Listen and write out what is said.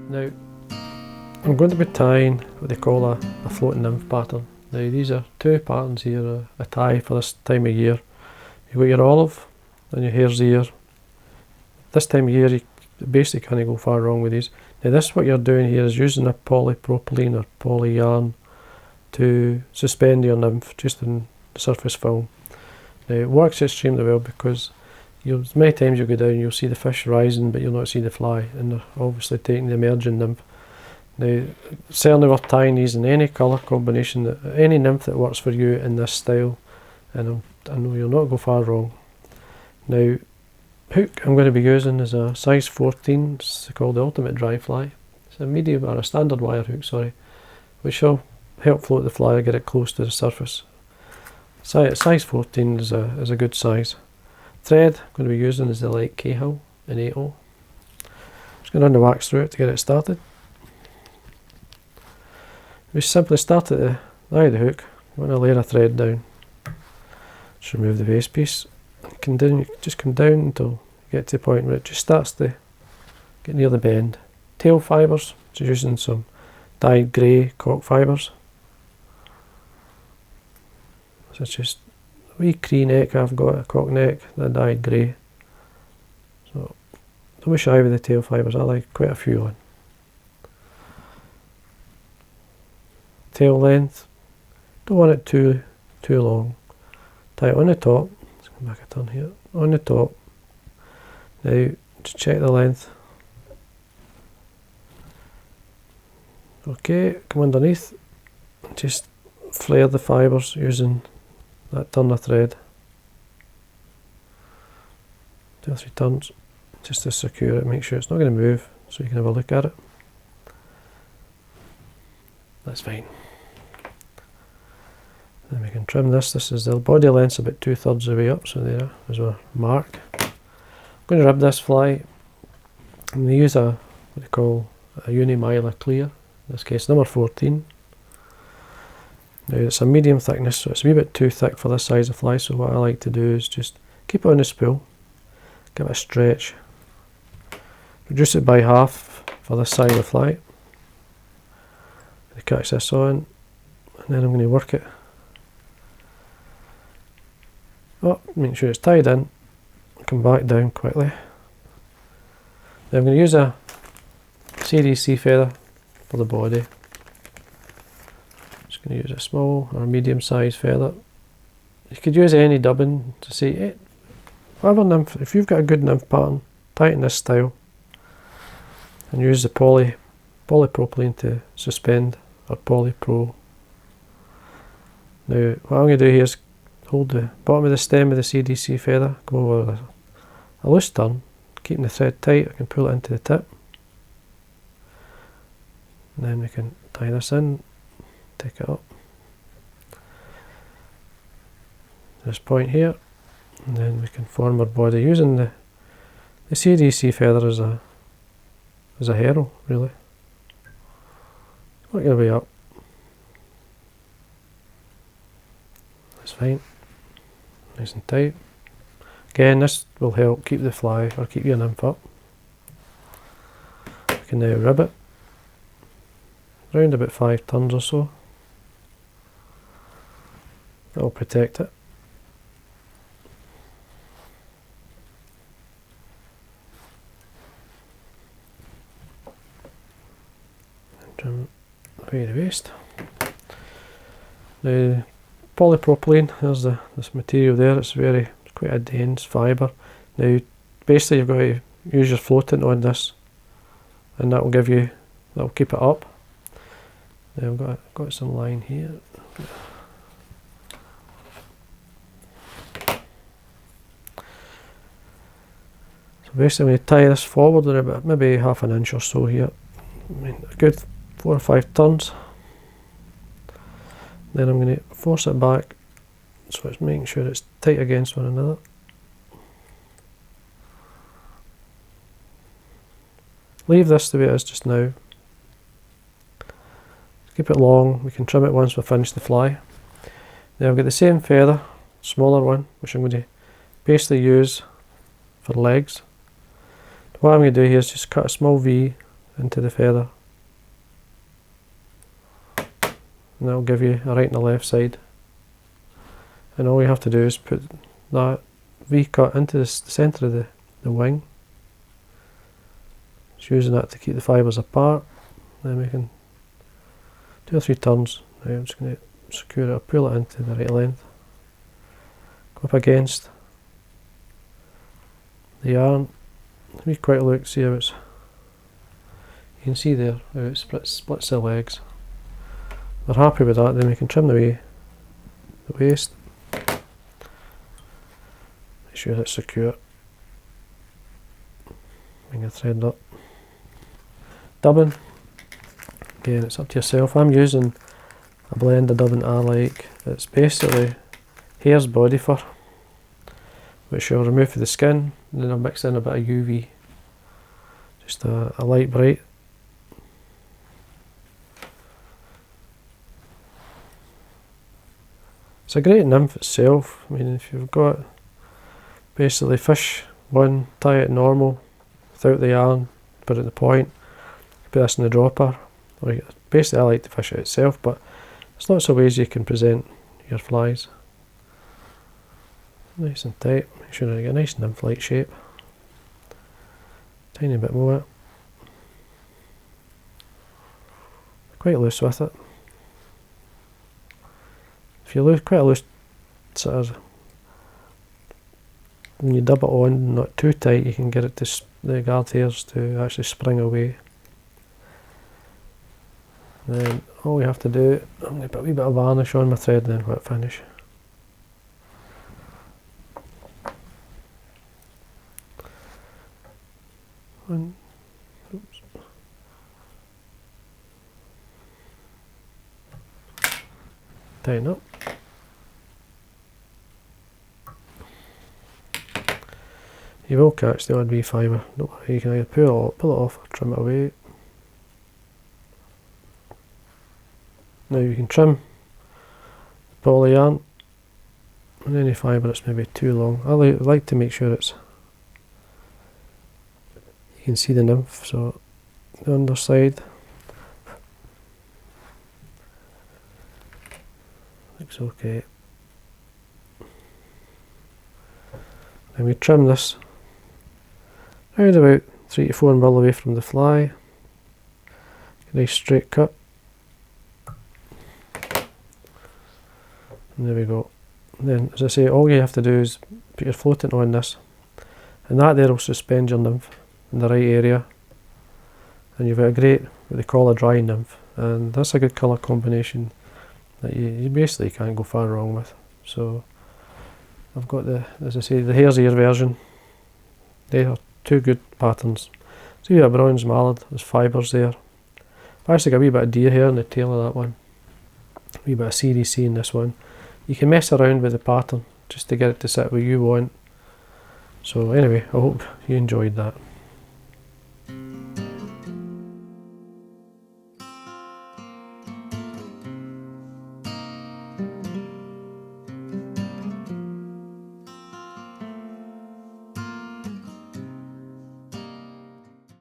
Now, I'm going to be tying what they call a floating nymph pattern. Now these are two patterns here, a tie for this time of year. You've got your olive and your hare's ear. This time of year you basically can't go far wrong with these. Now this, what you're doing here is using a polypropylene or poly yarn to suspend your nymph just in the surface film. Now it works extremely well because many times you'll go down, you'll see the fish rising but you'll not see the fly, and they're obviously taking the emerging nymph. Now certainly worth tying these in any colour combination, any nymph that works for you in this style, and I know you'll not go far wrong. Now hook I'm going to be using is a size 14, it's called the Ultimate Dry Fly. It's a medium or a standard wire hook, sorry, which will help float the fly or get it close to the surface. Size 14 is a good size. Thread I'm going to be using is the Lt.Cahill in 8/0. Just going to run the wax through it to get it started. We simply start at the eye of the hook. I'm going to layer a thread down. Just remove the base piece. Just come down until you get to the point where it just starts to get near the bend. Tail fibres, just using some dyed grey cork fibres. So it's just a wee cree neck I've got, a cork neck, the dyed grey. So don't be shy with the tail fibres, I like quite a few on. Tail length, don't want it too long. Tie it on the top. Let's come back a turn here. On the top. Now just check the length. Okay, come underneath. Just flare the fibres using that turn of thread. 2 or 3 turns just to secure it, make sure it's not going to move, so you can have a look at it. That's fine. Then we can trim this. This is the body length's about 2/3 of the way up, so there is our mark. I'm going to rib this fly. I'm going to use what they call a Uni-Mylar clear, in this case number 14. Now it's a medium thickness, so it's a wee bit too thick for this size of fly, so what I like to do is just keep it on the spool, give it a stretch, reduce it by half for this size of fly. Catch this on, and then I'm going to work it up, make sure it's tied in, come back down quickly. Then I'm going to use a CDC feather for the body. Just going to use a small or medium sized feather. You could use any dubbing to see it. Whatever nymph, if you've got a good nymph pattern, tie it in this style, and use the polypropylene to suspend, or polypro. Now what I'm going to do here is hold the bottom of the stem of the CDC feather, go over a loose turn, keeping the thread tight. I can pull it into the tip, and then we can tie this in, take it up this point here, and then we can form our body using the CDC feather as a harrow, really. Work your way up. That's fine. Nice and tight. Again, this will help keep the fly or keep your nymph up. We can now rib it around about 5 turns or so. That will protect it. And trim away the waste. The polypropylene, there's this material there, it's quite a dense fibre. Now basically you've got to use your floatant on this, and that will keep it up. Now I've got some line here. So basically when you tie this forward about maybe half an inch or so here, I mean a good 4 or 5 turns. Then I'm going to force it back, so it's making sure it's tight against one another. Leave this the way it is just now. Keep it long, we can trim it once we finish the fly. Now I've got the same feather, smaller one, which I'm going to basically use for legs. What I'm going to do here is just cut a small V into the feather, and that'll give you a right and a left side. And all you have to do is put that V-cut into the centre of the wing. Just using that to keep the fibres apart. Then we can 2 or 3 turns. Now I'm just going to secure it or pull it into the right length. Go up against the yarn. Have a quick look, see how it's. You can see there how it splits the legs. We're happy with that, then we can trim the waist. Make sure it's secure. Bring your thread up. Dubbing. Again, it's up to yourself. I'm using a blend of dubbing I like. It's basically Hare's body fur, which I'll remove for the skin, and then I'll mix in a bit of UV. Just a Lite-Brite. It's a great nymph itself. I mean, if you've got basically fish one, tie it normal without the yarn, put it at the point, put this in the dropper. Or basically I like to fish it itself, but there's lots of ways you can present your flies. Nice and tight, make sure you get a nice nymph-like shape. Tiny bit more. Quite loose with it. If you lose quite a loose sort of, when you dub it on, not too tight, you can get it to the guard hairs to actually spring away. Then all we have to do, I'm going to put a wee bit of varnish on my thread and then wet finish. And, oops. Tighten up. You will catch the odd wee fibre. Don't worry, you can either pull it off or trim it away. Now you can trim the poly yarn and any fibre that's maybe too long. I like to make sure it's, you can see the nymph, so the underside looks okay. And we trim this around about 3 to 4 mil away from the fly. Nice straight cut. And there we go. And then, as I say, all you have to do is put your floatant on this, and that there will suspend your nymph in the right area, and you've got a great, what they call a dry nymph, and that's a good colour combination that you basically can't go far wrong with. So I've got the, as I say, the Hare's ear version. They are 2 good patterns. So you have a bronze mallard, there's fibres there. I've actually got a wee bit of deer hair in the tail of that one. A wee bit of CDC in this one. You can mess around with the pattern just to get it to sit where you want. So anyway, I hope you enjoyed that.